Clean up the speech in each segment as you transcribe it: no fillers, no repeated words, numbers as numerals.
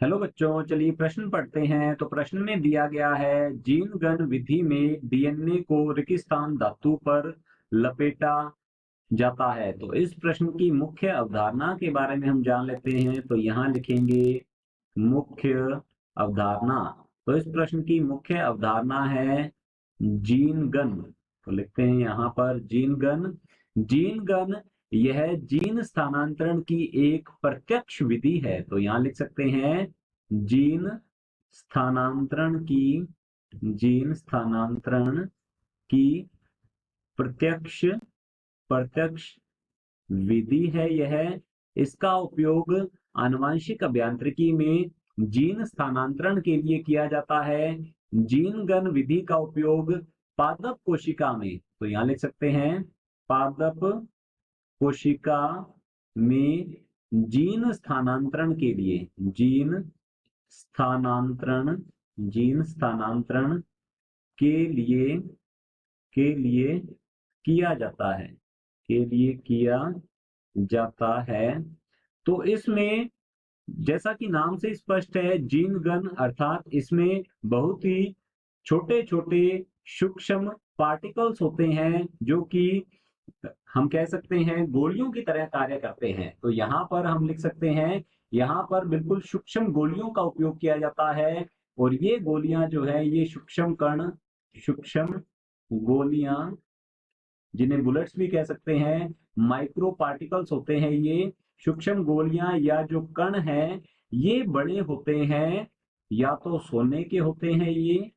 Hello बच्चों, चलिए प्रश्न पढ़ते हैं। तो प्रश्न में दिया गया है, जीन गण विधि में डीएनए को रेगिस्तान धातु पर लपेटा जाता है। तो इस प्रश्न की मुख्य अवधारणा के बारे में हम जान लेते हैं। तो यहाँ लिखेंगे मुख्य अवधारणा। तो इस प्रश्न की मुख्य अवधारणा है जीन गण। तो लिखते हैं यहाँ पर जीन गण। जीन गण यह जीन स्थानांतरण की एक प्रत्यक्ष विधि है। तो यहाँ लिख सकते हैं जीन स्थानांतरण की जीन स्थानांतरण की प्रत्यक्ष प्रत्यक्ष विधि है यह। इसका उपयोग आनुवंशिक अभियांत्रिकी में जीन स्थानांतरण के लिए किया जाता है। जीन गण विधि का उपयोग पादप कोशिका में, तो यहां लिख सकते हैं पादप कोशिका में जीन स्थानांतरण के लिए स्थानांतरण जीन स्थानांतरण के लिए के लिए किया जाता है के लिए किया जाता है। तो इसमें जैसा कि नाम से स्पष्ट है, जीन गण अर्थात इसमें बहुत ही छोटे छोटे सूक्ष्म पार्टिकल्स होते हैं जो कि हम कह सकते हैं गोलियों की तरह कार्य करते हैं। तो यहाँ पर हम लिख सकते हैं, यहाँ पर बिल्कुल सूक्ष्म गोलियों का उपयोग किया जाता है। और ये गोलियां जो है, ये सूक्ष्म कण, सूक्ष्म गोलियां, जिन्हें बुलेट्स भी कह सकते हैं, माइक्रो पार्टिकल्स होते हैं। ये सूक्ष्म गोलियां या जो कण हैं, ये बड़े होते हैं, या तो सोने के होते हैं ये,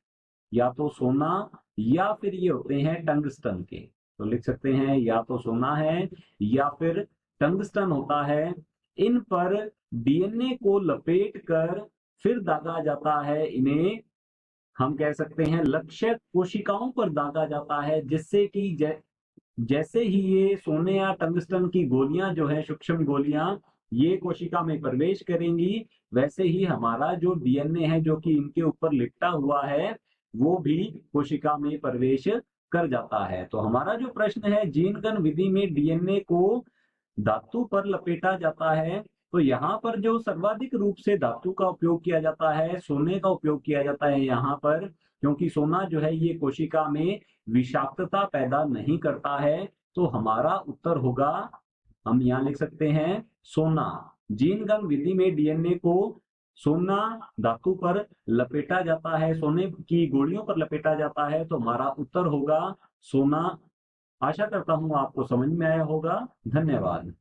या तो सोना, या फिर ये होते हैं टंगस्टन के। तो लिख सकते हैं या तो सोना है या फिर टंगस्टन होता है। इन पर डीएनए को लपेट कर फिर दागा जाता है। इन्हें हम कह सकते हैं लक्ष्य कोशिकाओं पर दागा जाता है, जिससे कि जैसे ही ये सोने या टंगस्टन की गोलियां जो है, सूक्ष्म गोलियां, ये कोशिका में प्रवेश करेंगी, वैसे ही हमारा जो डीएनए है जो कि इनके ऊपर लिपटा हुआ है, वो भी कोशिका में प्रवेश कर जाता है। तो हमारा जो प्रश्न है, जीन गण विधि में डीएनए को धातु पर लपेटा जाता है। तो यहाँ पर जो सर्वाधिक रूप से धातु का उपयोग किया जाता है, सोने का उपयोग किया जाता है यहाँ पर, क्योंकि सोना जो है ये कोशिका में विषाक्तता पैदा नहीं करता है। तो हमारा उत्तर होगा, हम यहाँ लिख सकते हैं सोना। जीन गण विधि में डीएनए को सोना धातु पर लपेटा जाता है, सोने की गोलियों पर लपेटा जाता है। तो हमारा उत्तर होगा सोना। आशा करता हूं आपको समझ में आया होगा। धन्यवाद।